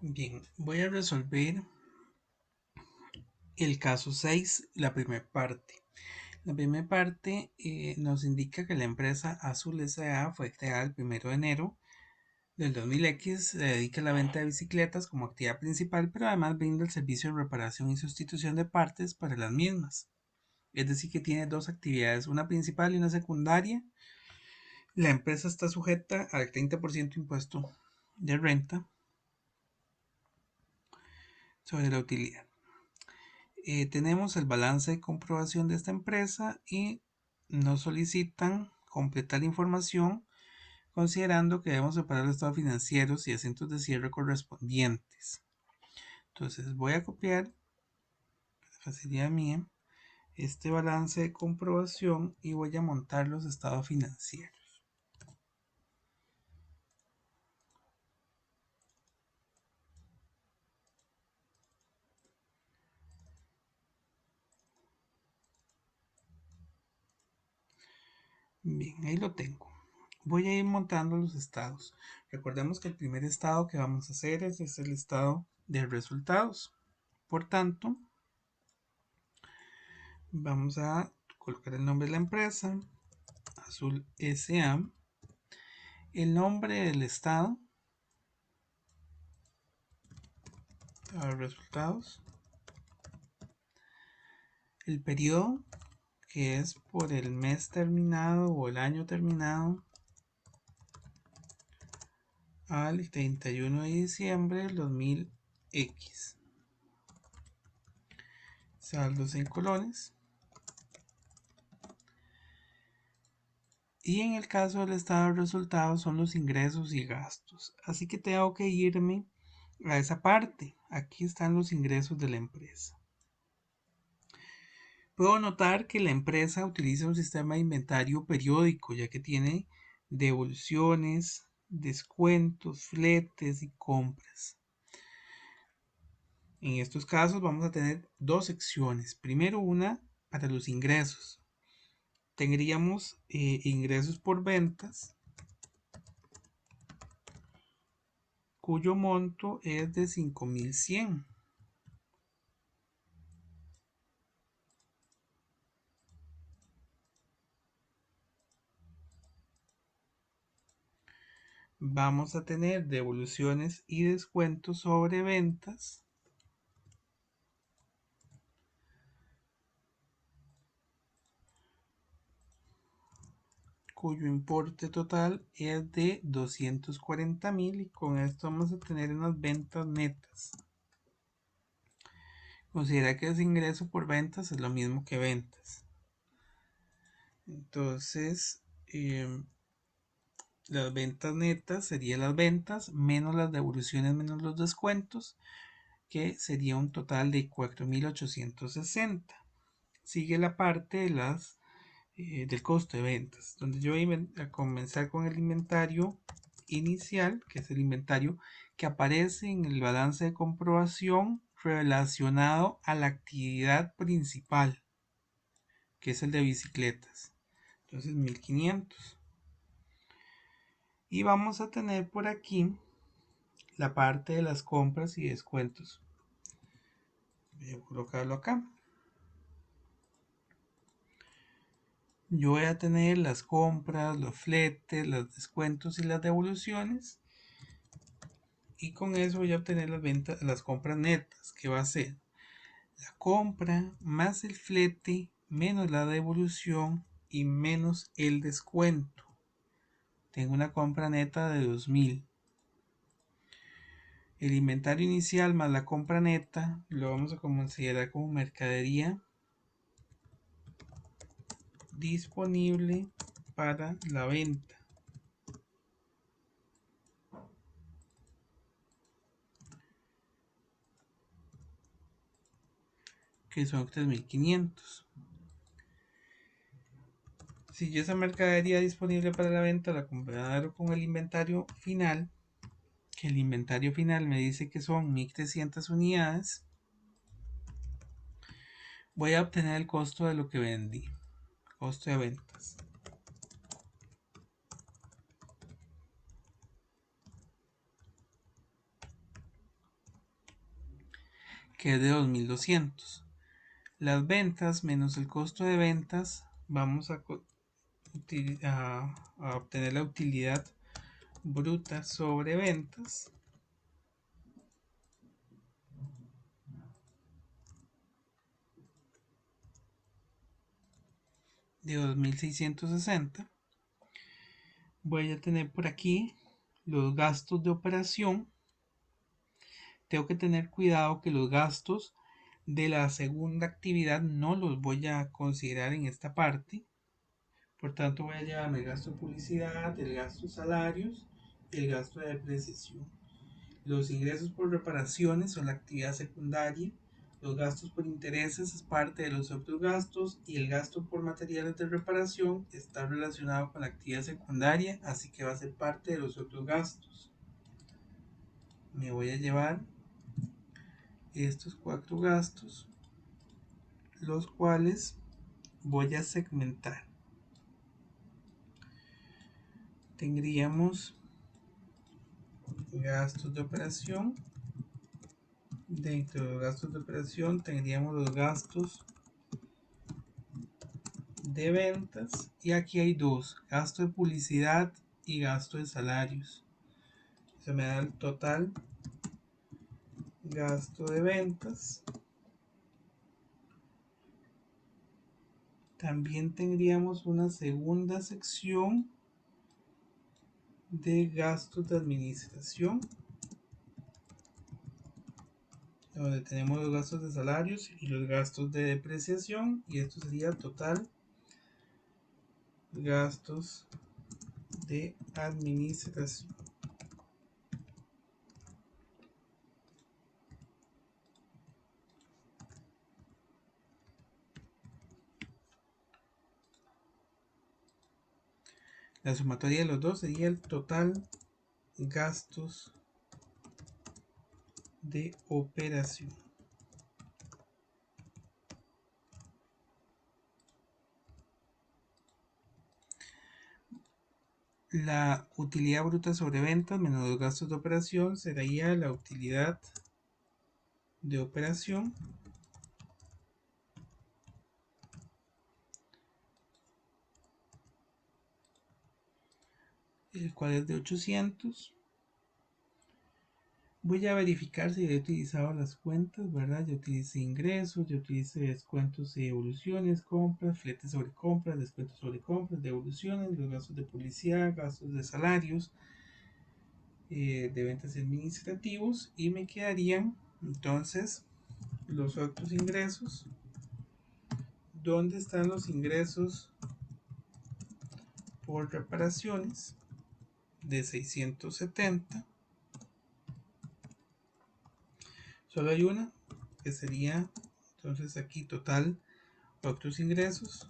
Bien, voy a resolver el caso 6, la primera parte. La primera parte nos indica que la empresa Azul S.A. fue creada el 1 de enero del 2000X, se dedica a la venta de bicicletas como actividad principal, pero además brinda el servicio de reparación y sustitución de partes para las mismas. Es decir, que tiene dos actividades, una principal y una secundaria. La empresa está sujeta al 30% impuesto de renta sobre la utilidad. Tenemos el balance de comprobación de esta empresa y nos solicitan completar la información considerando que debemos separar los estados financieros y asientos de cierre correspondientes. Entonces voy a copiar, facilidad mía, este balance de comprobación y voy a montar los estados financieros. Bien, ahí lo tengo. Voy a ir montando los estados. Recordemos que el primer estado que vamos a hacer es el estado de resultados. Por tanto, vamos a colocar el nombre de la empresa, Azul S.A., el nombre del estado, resultados, el periodo, que es por el mes terminado o el año terminado al 31 de diciembre del 2000X. Saldos en colones. Y en el caso del estado de resultados son los ingresos y gastos. Así que tengo que irme a esa parte. Aquí están los ingresos de la empresa. Puedo notar que la empresa utiliza un sistema de inventario periódico, ya que tiene devoluciones, descuentos, fletes y compras. En estos casos vamos a tener dos secciones. Primero una para los ingresos. Tendríamos ingresos por ventas, cuyo monto es de 5.100. Vamos a tener devoluciones y descuentos sobre ventas, cuyo importe total es de 240.000 y con esto vamos a tener unas ventas netas. Considera que ese ingreso por ventas es lo mismo que ventas. Entonces, las ventas netas serían las ventas menos las devoluciones menos los descuentos, que sería un total de 4.860. Sigue la parte de del costo de ventas, donde yo voy a comenzar con el inventario inicial, que es el inventario que aparece en el balance de comprobación relacionado a la actividad principal, que es el de bicicletas. Entonces 1.500. Y vamos a tener por aquí la parte de las compras y descuentos. Voy a colocarlo acá. Yo voy a tener las compras, los fletes, los descuentos y las devoluciones. Y con eso voy a obtener las compras netas, que va a ser la compra más el flete menos la devolución y menos el descuento. Tengo una compra neta de 2.000. El inventario inicial más la compra neta lo vamos a considerar como mercadería disponible para la venta, que son 3.500. Si yo esa mercadería disponible para la venta la comparo con el inventario final, que el inventario final me dice que son 1.300 unidades, voy a obtener el costo de lo que vendí, costo de ventas. que es de 2.200. Las ventas menos el costo de ventas, vamos a obtener la utilidad bruta sobre ventas de 2.660. Voy a tener por aquí los gastos de operación. Tengo que tener cuidado que los gastos de la segunda actividad no los voy a considerar en esta parte. Por tanto, voy a llevarme el gasto de publicidad, el gasto de salarios y el gasto de depreciación. Los ingresos por reparaciones son la actividad secundaria. Los gastos por intereses es parte de los otros gastos y el gasto por materiales de reparación está relacionado con la actividad secundaria, así que va a ser parte de los otros gastos. Me voy a llevar estos 4 gastos, los cuales voy a segmentar. Tendríamos gastos de operación. Dentro de los gastos de operación tendríamos los gastos de ventas y aquí hay dos: gasto de publicidad y gasto de salarios. Se me da el total gasto de ventas. También tendríamos una segunda sección de gastos de administración, donde tenemos los gastos de salarios y los gastos de depreciación, y esto sería total gastos de administración. La sumatoria de los dos sería el total gastos de operación. La utilidad bruta sobre ventas menos los gastos de operación sería la utilidad de operación, el cual es de 800. Voy a verificar si he utilizado las cuentas, ¿verdad? Ya utilicé ingresos, ya utilicé descuentos y devoluciones, compras, fletes sobre compras, descuentos sobre compras, devoluciones, los gastos de publicidad, gastos de salarios, de ventas administrativos, y me quedarían entonces los otros ingresos. ¿Dónde están los ingresos por reparaciones? De 670. Solo hay una, que sería entonces aquí total otros ingresos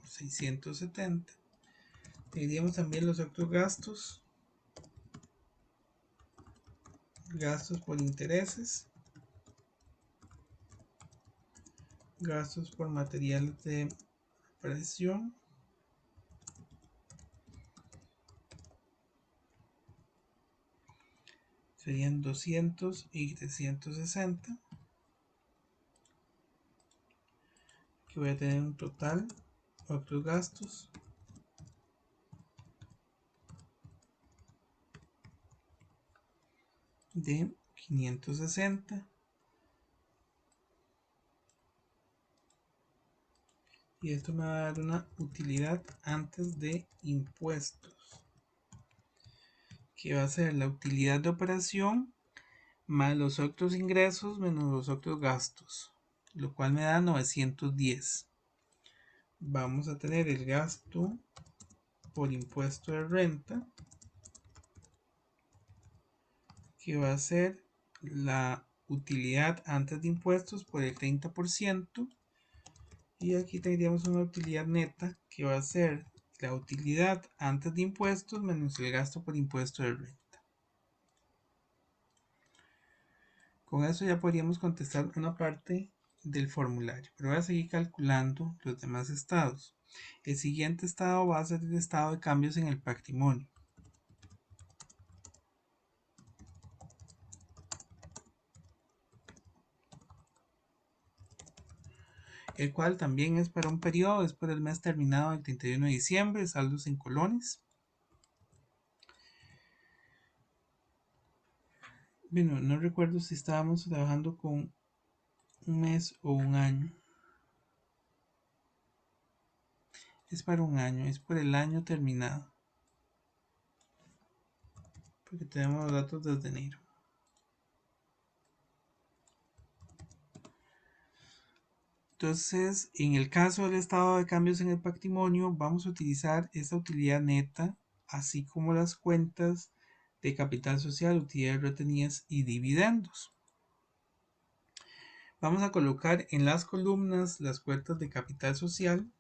670. Tendríamos también los otros gastos, gastos por intereses, gastos por materiales de presión, serían 200 y 360, que voy a tener un total otros gastos de 560, y esto me va a dar una utilidad antes de impuestos, que va a ser la utilidad de operación más los otros ingresos menos los otros gastos, lo cual me da 910. Vamos a tener el gasto por impuesto de renta, que va a ser la utilidad antes de impuestos por el 30%, y aquí tendríamos una utilidad neta que va a ser la utilidad antes de impuestos menos el gasto por impuesto de renta. Con eso ya podríamos contestar una parte del formulario, pero voy a seguir calculando los demás estados. El siguiente estado va a ser el estado de cambios en el patrimonio. el cual también es para un periodo, es para el mes terminado el 31 de diciembre, saldos en colones. Bueno, no recuerdo si estábamos trabajando con un mes o un año. Es para un año, es por el año terminado. Porque tenemos los datos desde enero. Entonces, en el caso del estado de cambios en el patrimonio, vamos a utilizar esta utilidad neta, así como las cuentas de capital social, utilidades retenidas y dividendos. Vamos a colocar en las columnas las cuentas de capital social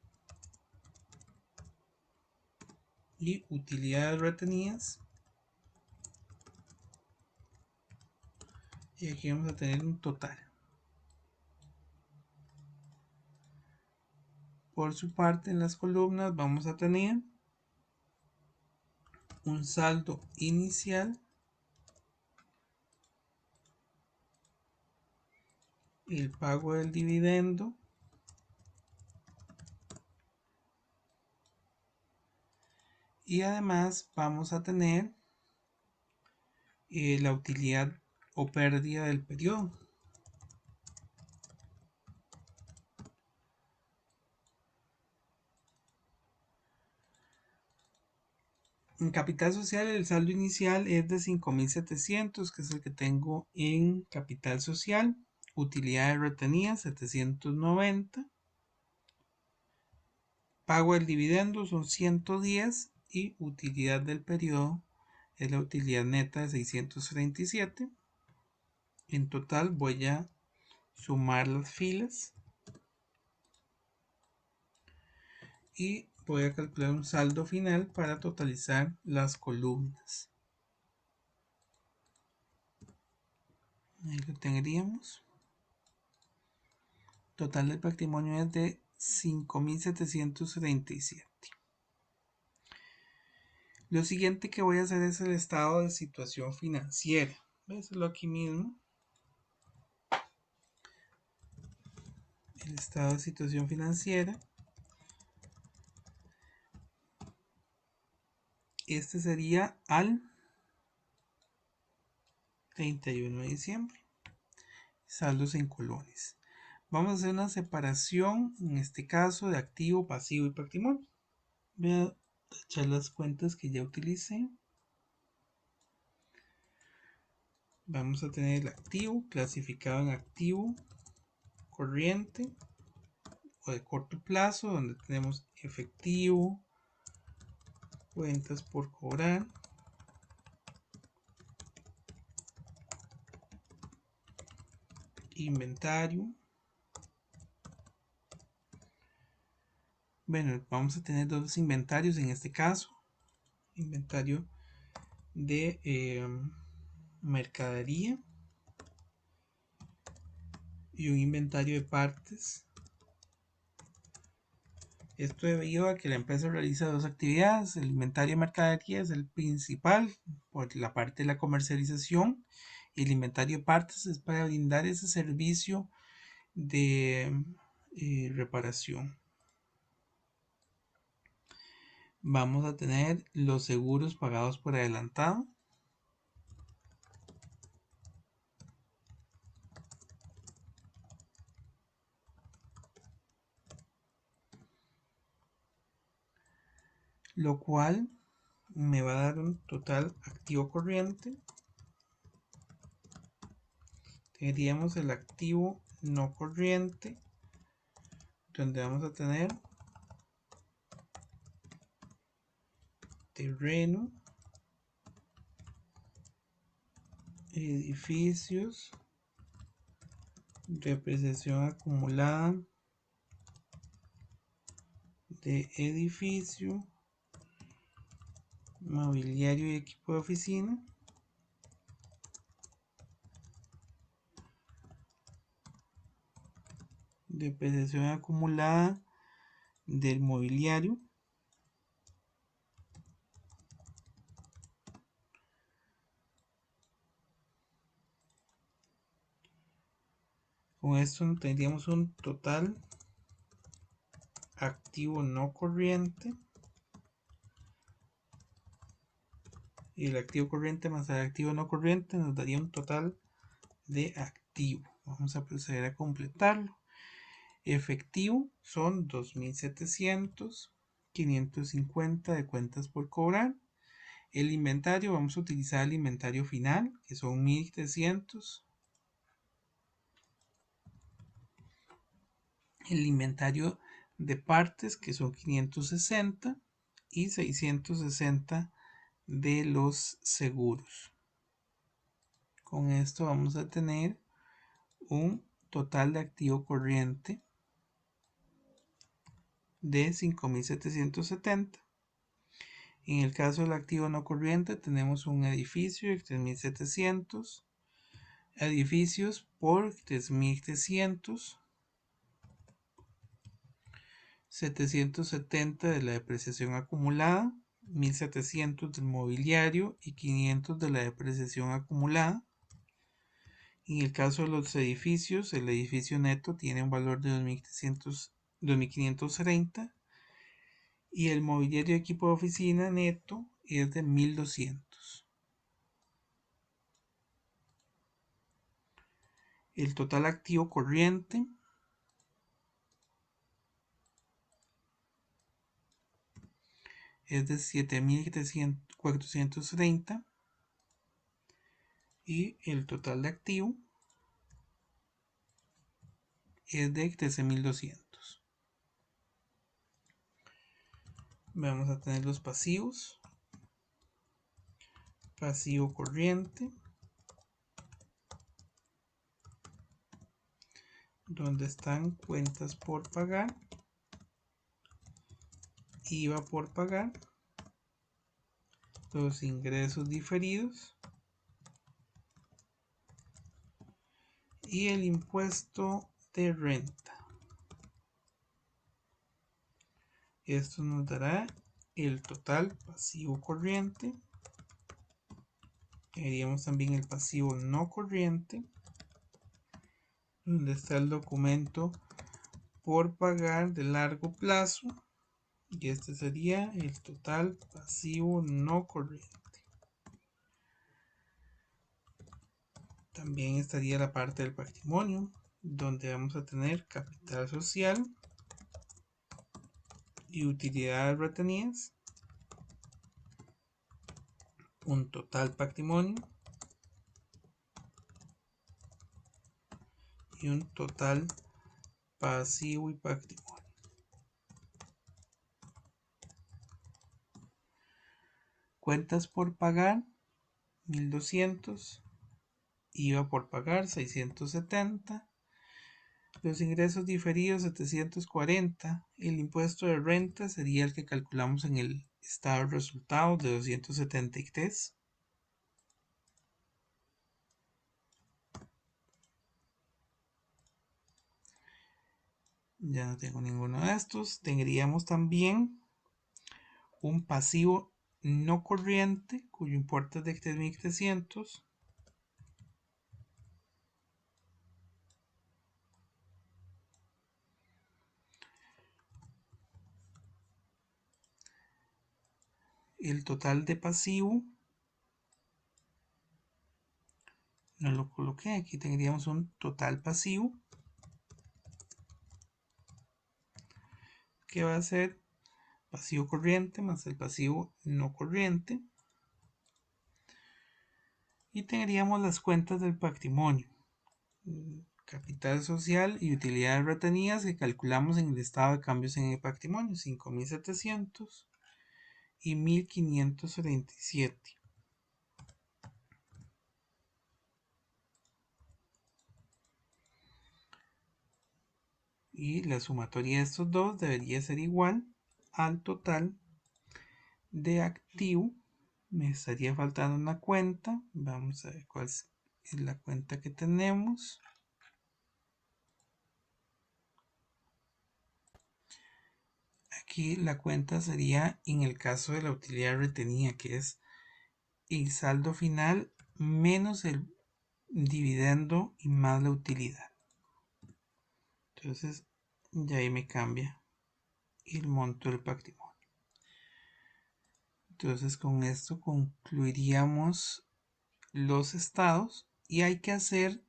y utilidades retenidas. Y aquí vamos a tener un total. Por su parte, en las columnas vamos a tener un saldo inicial, el pago del dividendo y además vamos a tener la utilidad o pérdida del periodo. En capital social el saldo inicial es de 5.700, que es el que tengo en capital social. Utilidades retenidas 790. Pago del dividendo son 110 y utilidad del periodo es la utilidad neta de 637. En total voy a sumar las filas y voy a calcular un saldo final para totalizar las columnas. Ahí lo tendríamos. Total del patrimonio es de 5.737. Lo siguiente que voy a hacer es el estado de situación financiera. Voy a hacerlo aquí mismo. El estado de situación financiera. Este sería al 31 de diciembre. Saldos en colones. Vamos a hacer una separación, en este caso, de activo, pasivo y patrimonio. Voy a echar las cuentas que ya utilicé. Vamos a tener el activo clasificado en activo corriente o de corto plazo, donde tenemos efectivo, cuentas por cobrar, inventario. Bueno, vamos a tener dos inventarios en este caso. Inventario de mercadería y un inventario de partes. Esto debido a que la empresa realiza dos actividades. El inventario de mercadería es el principal por la parte de la comercialización y el inventario de partes es para brindar ese servicio de reparación. Vamos a tener los seguros pagados por adelantado. Lo cual me va a dar un total activo corriente. Tendríamos el activo no corriente, donde vamos a tener terreno, edificios, depreciación acumulada de edificio, mobiliario y equipo de oficina, depreciación acumulada del mobiliario, con esto tendríamos un total activo no corriente, y el activo corriente más el activo no corriente nos daría un total de activo. Vamos a proceder a completarlo. Efectivo son 2.700, 550 de cuentas por cobrar. El inventario, vamos a utilizar el inventario final, que son 1.300. El inventario de partes, que son 560, y 660 de los seguros. Con esto vamos a tener un total de activo corriente de 5.770. En el caso del activo no corriente tenemos un edificio de 3.700, edificios por 3.300, 770 de la depreciación acumulada, 1.700 del mobiliario y 500 de la depreciación acumulada. En el caso de los edificios, el edificio neto tiene un valor de 2.530 y el mobiliario de equipo de oficina neto es de 1.200. El total activo corriente es de 7.430 y el total de activo es de 13.200. Vamos a tener los pasivos. Pasivo corriente, donde están cuentas por pagar, IVA por pagar, los ingresos diferidos y el impuesto de renta. Esto nos dará el total pasivo corriente. Haríamos también el pasivo no corriente, donde está el documento por pagar de largo plazo, y este sería el total pasivo no corriente. También estaría la parte del patrimonio, donde vamos a tener capital social y utilidades retenidas, un total patrimonio y un total pasivo y patrimonio. Cuentas por pagar 1.200, IVA por pagar 670, los ingresos diferidos 740, el impuesto de renta sería el que calculamos en el estado de resultados de 273. Ya no tengo ninguno de estos. Tendríamos también un pasivo no corriente cuyo importe es de 3.300. El total de pasivo no lo coloqué. Aquí tendríamos un total pasivo que va a ser pasivo corriente más el pasivo no corriente. Y tendríamos las cuentas del patrimonio, capital social y utilidades retenidas que calculamos en el estado de cambios en el patrimonio, 5.700 y 1.537. Y la sumatoria de estos dos debería ser igual al total de activo. Me estaría faltando una cuenta. Vamos a ver cuál es la cuenta que tenemos. Aquí la cuenta sería en el caso de la utilidad retenida, que es el saldo final menos el dividendo y más la utilidad. Entonces ya ahí me cambia y el monto del patrimonio. Entonces con esto concluiríamos los estados y hay que hacer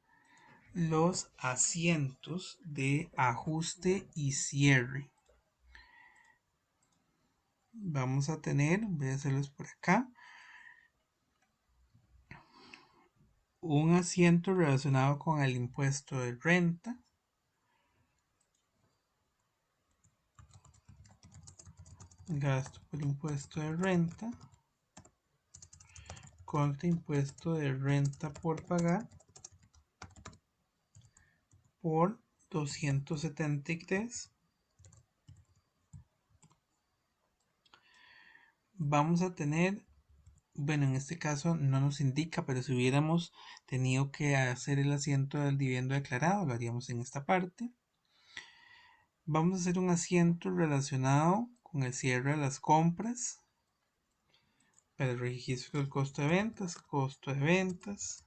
los asientos de ajuste y cierre. Vamos a tener, voy a hacerlos por acá, un asiento relacionado con el impuesto de renta, gasto por impuesto de renta, contra impuesto de renta por pagar por 273. Vamos a tener, bueno, en este caso no nos indica, pero si hubiéramos tenido que hacer el asiento del dividendo declarado, lo haríamos en esta parte. Vamos a hacer un asiento relacionado con el cierre de las compras para el registro del costo de ventas,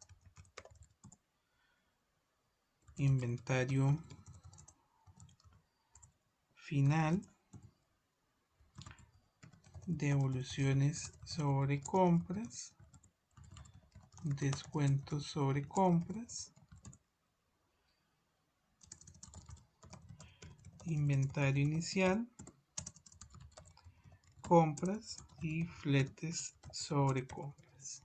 inventario final, devoluciones sobre compras, descuentos sobre compras, inventario inicial, compras y fletes sobre compras.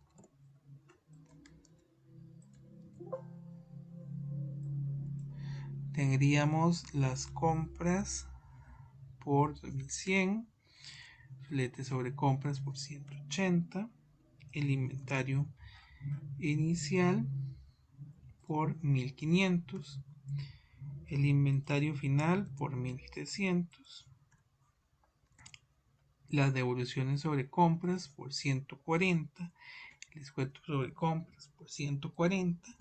Tendríamos las compras por 2100, fletes sobre compras por 180, el inventario inicial por 1500, el inventario final por 1300, las devoluciones sobre compras por 140, el descuento sobre compras por 140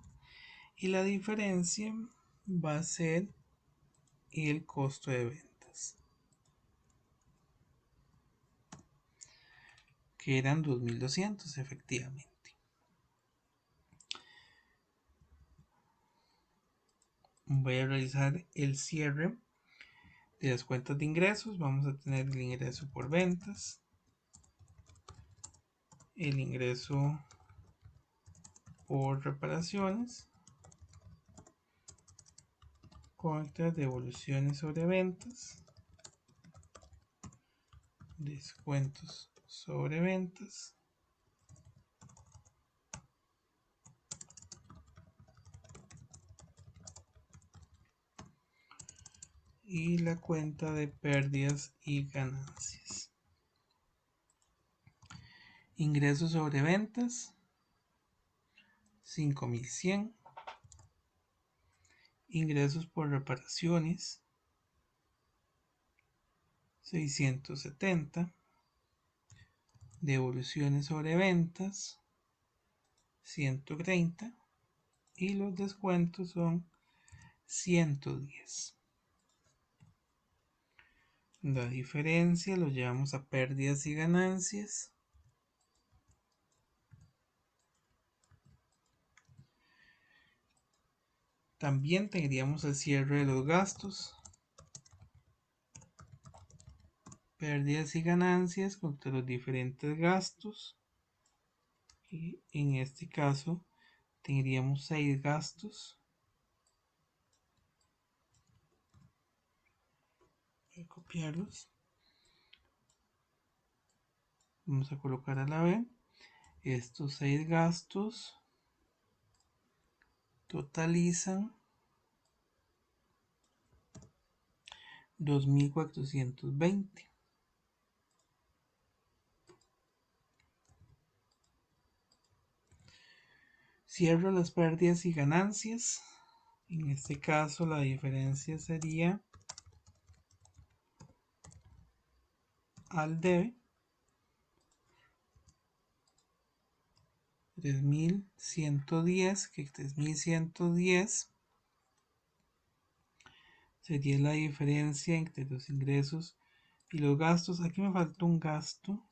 y la diferencia va a ser el costo de ventas, que eran 2200 efectivamente. Voy a realizar el cierre de las cuentas de ingresos. Vamos a tener el ingreso por ventas, el ingreso por reparaciones, contra devoluciones sobre ventas, descuentos sobre ventas, y la cuenta de pérdidas y ganancias. Ingresos sobre ventas 5100, ingresos por reparaciones 670, devoluciones sobre ventas 130 y los descuentos son 110. La diferencia lo llevamos a pérdidas y ganancias. También tendríamos el cierre de los gastos, pérdidas y ganancias contra los diferentes gastos, y en este caso tendríamos 6 gastos. Voy a copiarlos, vamos a colocar a la B. Estos 6 gastos totalizan 2420. Cierro las pérdidas y ganancias. En este caso la diferencia sería al debe 3110, que 3110 sería la diferencia entre los ingresos y los gastos. Aquí me falta un gasto,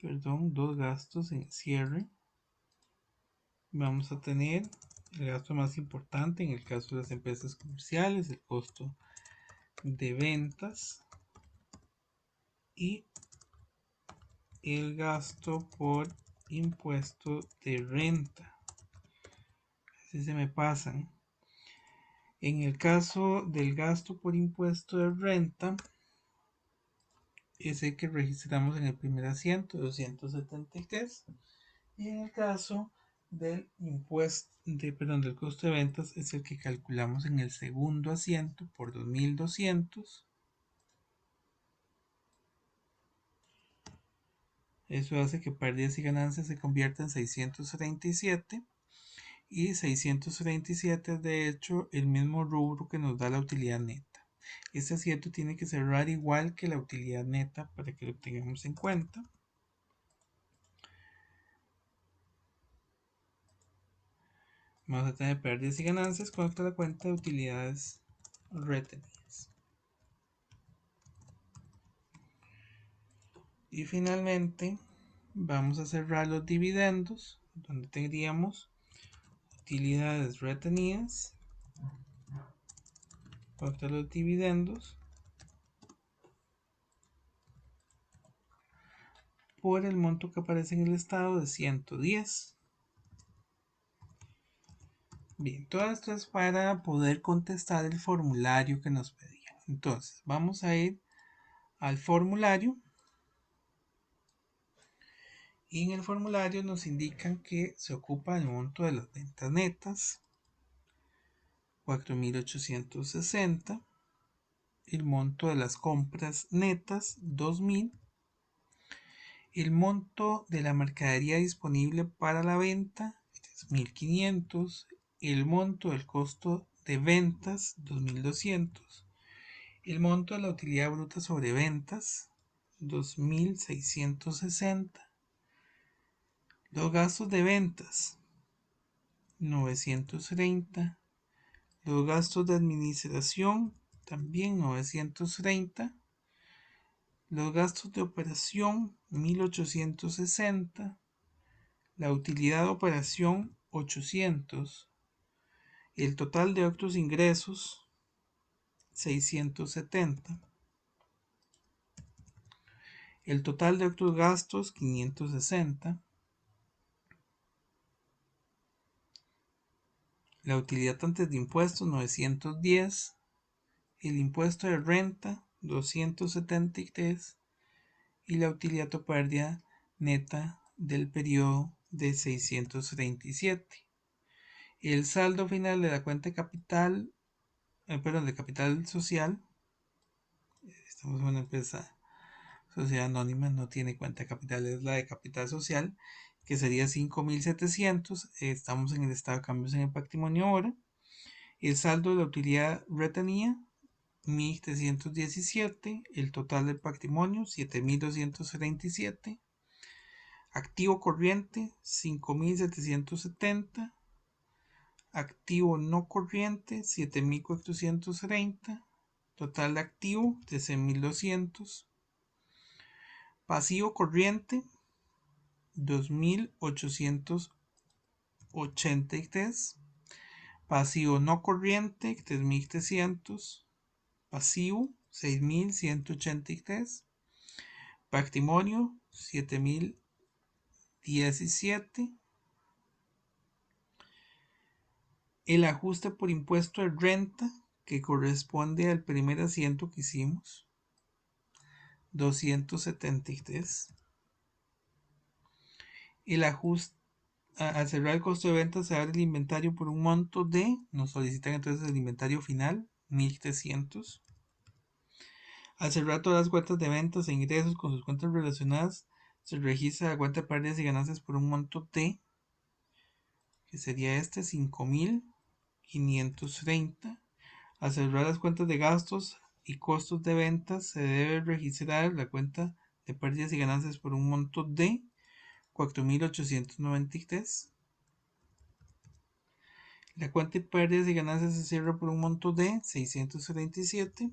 perdón, dos gastos en cierre. Vamos a tener el gasto más importante en el caso de las empresas comerciales, el costo de ventas y el gasto por impuesto de renta. Así se me pasan. En el caso del gasto por impuesto de renta, es el que registramos en el primer asiento, 273. Y en el caso del del costo de ventas, es el que calculamos en el segundo asiento por 2200. Eso hace que pérdidas y ganancias se conviertan en 637. Y 637 es de hecho el mismo rubro que nos da la utilidad neta. Este asiento tiene que cerrar igual que la utilidad neta para que lo tengamos en cuenta. Vamos a tener pérdidas y ganancias contra la cuenta de utilidades retenidas. Y finalmente vamos a cerrar los dividendos, donde tendríamos utilidades retenidas contra los dividendos por el monto que aparece en el estado de 110. Bien, todo esto es para poder contestar el formulario que nos pedían. Entonces, vamos a ir al formulario. Y en el formulario nos indican que se ocupa el monto de las ventas netas, 4.860. El monto de las compras netas, 2.000. El monto de la mercadería disponible para la venta, 1.500. El monto del costo de ventas, 2.200. El monto de la utilidad bruta sobre ventas, 2.660. Los gastos de ventas, 930. Los gastos de administración, también 930. Los gastos de operación, 1.860. La utilidad de operación, 800. El total de otros ingresos, 670. El total de otros gastos, 560. La utilidad antes de impuestos, 910. El impuesto de renta, 273. Y la utilidad o pérdida neta del periodo de 637. El saldo final de la cuenta de capital, de capital social, estamos en una empresa sociedad anónima, no tiene cuenta de capital, es la de capital social, que sería 5.700. Estamos en el estado de cambios en el patrimonio ahora. El saldo de la utilidad retenida, 1.317. El total del patrimonio, 7.237. Activo corriente, 5.770. Activo no corriente, 7.430. Total de activo, 13.200. Pasivo corriente, 2.883. Pasivo no corriente, 3.300. Pasivo, 6.183. Patrimonio, 7.017. El ajuste por impuesto de renta, que corresponde al primer asiento que hicimos, 273. El ajuste, al cerrar el costo de venta se abre el inventario por un monto de, nos solicitan entonces el inventario final, 1.300. Al cerrar todas las cuentas de ventas e ingresos con sus cuentas relacionadas, se registra la cuenta de pérdidas y ganancias por un monto de, que sería 5.530. Al cerrar las cuentas de gastos y costos de ventas, se debe registrar la cuenta de pérdidas y ganancias por un monto de 4.893. La cuenta de pérdidas y ganancias se cierra por un monto de 637.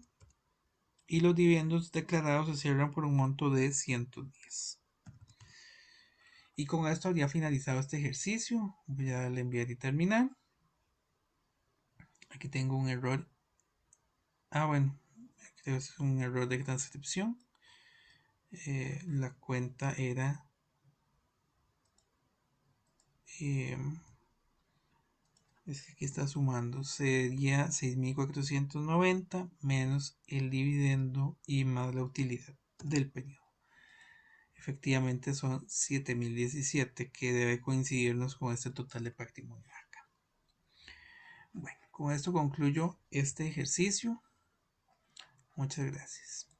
Y los dividendos declarados se cierran por un monto de 110. Y con esto habría finalizado este ejercicio. Voy a darle enviar y terminar. Aquí tengo un error. Bueno, creo que es un error de transcripción. la cuenta era es que aquí está sumando, sería 6.490 menos el dividendo y más la utilidad del periodo. Efectivamente son 7.017 que debe coincidirnos con este total de patrimonio acá. Bueno, con esto concluyo este ejercicio. Muchas gracias.